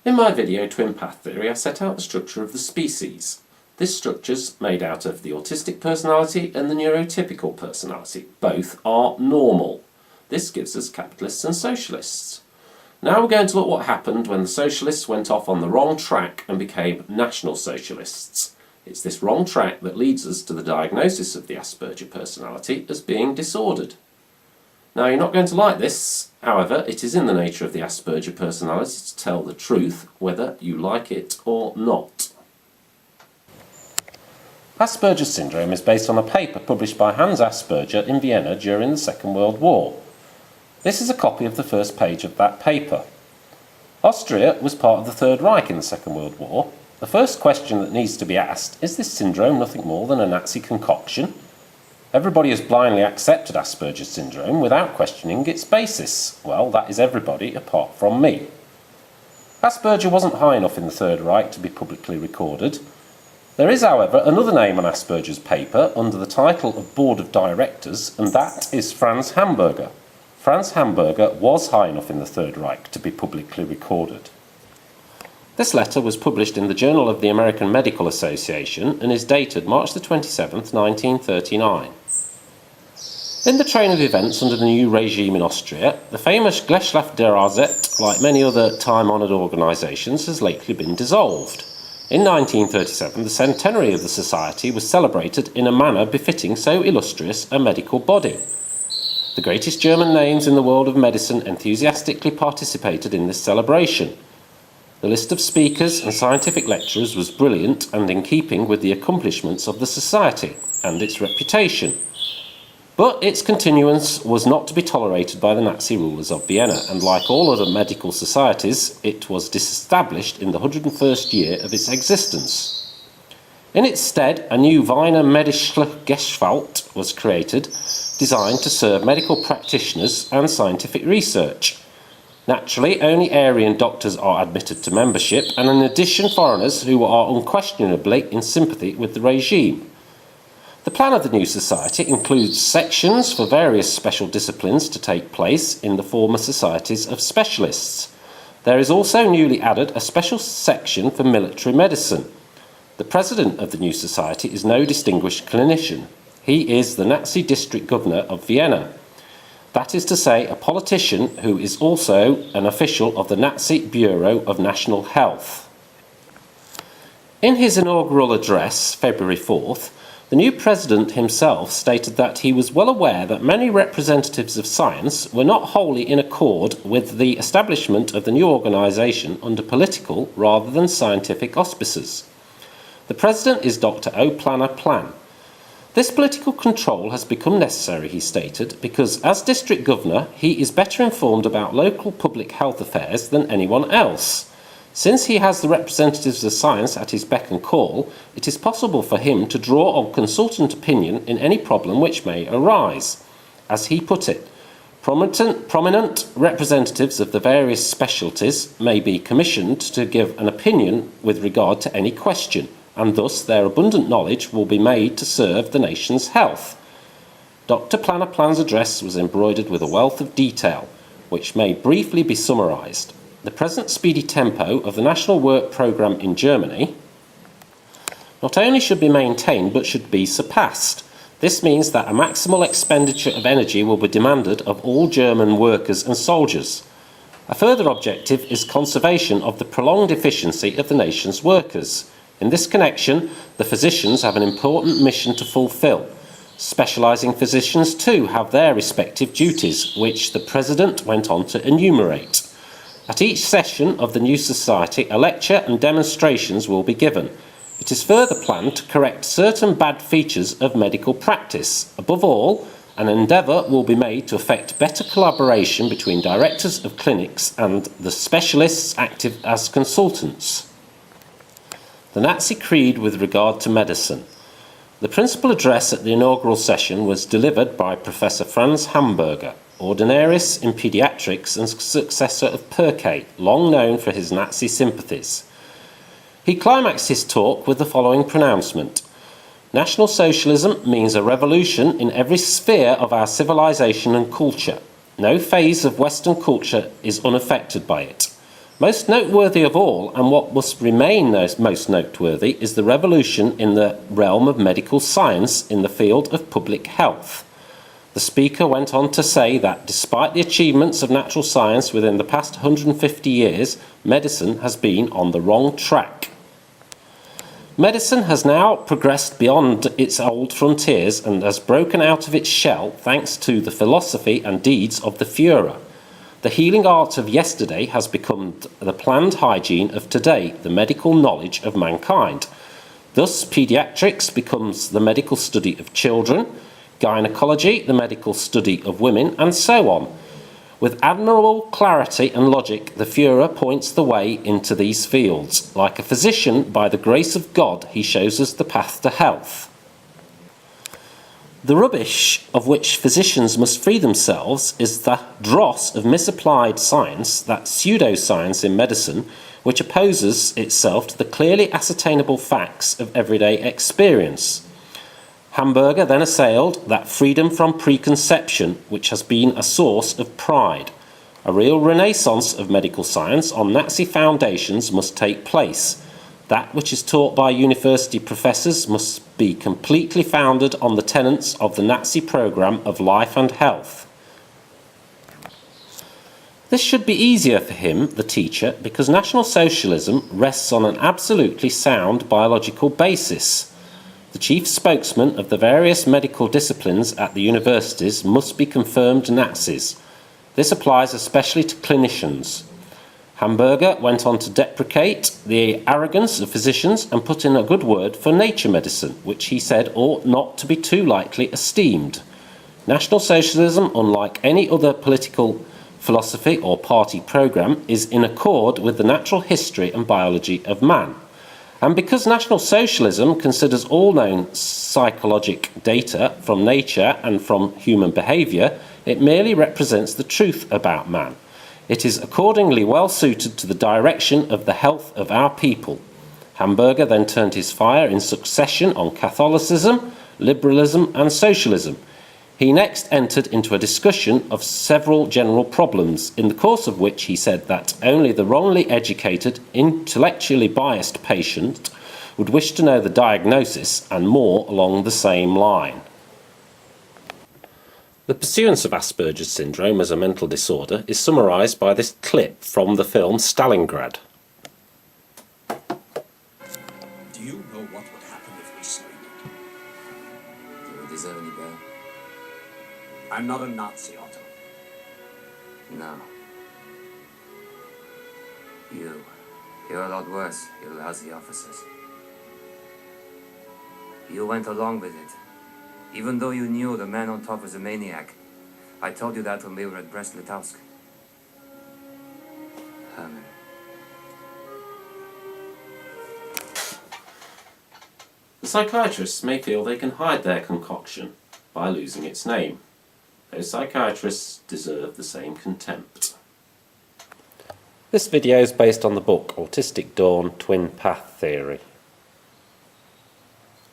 In my video Twin Path Theory, I set out the structure of the species. This structure's made out of the autistic personality and the neurotypical personality. Both are normal. This gives us capitalists and socialists. Now we're going to look what happened when the socialists went off on the wrong track and became National Socialists. It's this wrong track that leads us to the diagnosis of the Asperger personality as being disordered. Now you're not going to like this, however, it is in the nature of the Asperger personality to tell the truth, whether you like it or not. Aspergers Syndrome is based on a paper published by Hans Asperger in Vienna during the Second World War. This is a copy of the first page of that paper. Austria was part of the Third Reich in the Second World War. The first question that needs to be asked, is this syndrome nothing more than a Nazi concoction? Everybody has blindly accepted Asperger's syndrome without questioning its basis. Well, that is everybody apart from me. Asperger wasn't high enough in the Third Reich to be publicly recorded. There is, however, another name on Asperger's paper under the title of Board of Directors, and that is Franz Hamburger. Franz Hamburger was high enough in the Third Reich to be publicly recorded. This letter was published in the Journal of the American Medical Association and is dated March the 27th, 1939. In the train of events under the new regime in Austria, the famous Gesellschaft der AZ, like many other time-honoured organisations, has lately been dissolved. In 1937, the centenary of the society was celebrated in a manner befitting so illustrious a medical body. The greatest German names in the world of medicine enthusiastically participated in this celebration. The list of speakers and scientific lecturers was brilliant and in keeping with the accomplishments of the society and its reputation. But its continuance was not to be tolerated by the Nazi rulers of Vienna, and like all other medical societies, it was disestablished in the 101st year of its existence. In its stead, a new Wiener Medische Gestalt was created, designed to serve medical practitioners and scientific research. Naturally, only Aryan doctors are admitted to membership, and in addition foreigners who are unquestionably in sympathy with the regime. The plan of the new society includes sections for various special disciplines to take place in the former societies of specialists. There is also newly added a special section for military medicine. The president of the new society is no distinguished clinician. He is the Nazi district governor of Vienna. That is to say, a politician who is also an official of the Nazi Bureau of National Health. In his inaugural address, February 4th, the new president himself stated that he was well aware that many representatives of science were not wholly in accord with the establishment of the new organisation under political rather than scientific auspices. The president is Dr. O. Planner Plan. This political control has become necessary, he stated, because as district governor he is better informed about local public health affairs than anyone else. Since he has the representatives of science at his beck and call, it is possible for him to draw on consultant opinion in any problem which may arise. As he put it, prominent representatives of the various specialties may be commissioned to give an opinion with regard to any question, and thus their abundant knowledge will be made to serve the nation's health. Dr. Planner Plan's address was embroidered with a wealth of detail, which may briefly be summarised. The present speedy tempo of the National Work Programme in Germany not only should be maintained but should be surpassed. This means that a maximal expenditure of energy will be demanded of all German workers and soldiers. A further objective is conservation of the prolonged efficiency of the nation's workers. In this connection, the physicians have an important mission to fulfil. Specialising physicians too have their respective duties, which the President went on to enumerate. At each session of the new society, a lecture and demonstrations will be given. It is further planned to correct certain bad features of medical practice. Above all, an endeavour will be made to effect better collaboration between directors of clinics and the specialists active as consultants. The Nazi creed with regard to medicine. The principal address at the inaugural session was delivered by Professor Franz Hamburger, ordinarius in paediatrics and successor of Perquet, long known for his Nazi sympathies. He climaxed his talk with the following pronouncement: National Socialism means a revolution in every sphere of our civilization and culture. No phase of Western culture is unaffected by it. Most noteworthy of all, and what must remain most noteworthy, is the revolution in the realm of medical science in the field of public health. The speaker went on to say that despite the achievements of natural science within the past 150 years, medicine has been on the wrong track. Medicine has now progressed beyond its old frontiers and has broken out of its shell thanks to the philosophy and deeds of the Führer. The healing art of yesterday has become the planned hygiene of today, the medical knowledge of mankind. Thus, paediatrics becomes the medical study of children, gynecology the medical study of women, and so on. With admirable clarity and logic, the Führer points the way into these fields. Like a physician, by the grace of God, he shows us the path to health. The rubbish of which physicians must free themselves is the dross of misapplied science, that pseudoscience in medicine, which opposes itself to the clearly ascertainable facts of everyday experience. Hamburger then assailed that freedom from preconception, which has been a source of pride. A real renaissance of medical science on Nazi foundations must take place. That which is taught by university professors must be completely founded on the tenets of the Nazi programme of life and health. This should be easier for him, the teacher, because National Socialism rests on an absolutely sound biological basis. The chief spokesman of the various medical disciplines at the universities must be confirmed Nazis. This applies especially to clinicians. Hamburger went on to deprecate the arrogance of physicians and put in a good word for nature medicine, which he said ought not to be too lightly esteemed. National Socialism, unlike any other political philosophy or party programme, is in accord with the natural history and biology of man. And because National Socialism considers all known psychologic data from nature and from human behaviour, it merely represents the truth about man. It is accordingly well suited to the direction of the health of our people. Hamburger then turned his fire in succession on Catholicism, liberalism and socialism. He next entered into a discussion of several general problems, in the course of which he said that only the wrongly educated, intellectually biased patient would wish to know the diagnosis, and more along the same line. The pursuance of Asperger's Syndrome as a mental disorder is summarised by this clip from the film Stalingrad. Do you know what would happen if we surrendered? Do we deserve any better? I'm not a Nazi, Otto. No. You're a lot worse. You lousy officers. You went along with it. Even though you knew the man on top was a maniac. I told you that when we were at Brest-Litovsk. Herman. The psychiatrists may feel they can hide their concoction by losing its name. Those psychiatrists deserve the same contempt. This video is based on the book Autistic Dawn Twin Path Theory.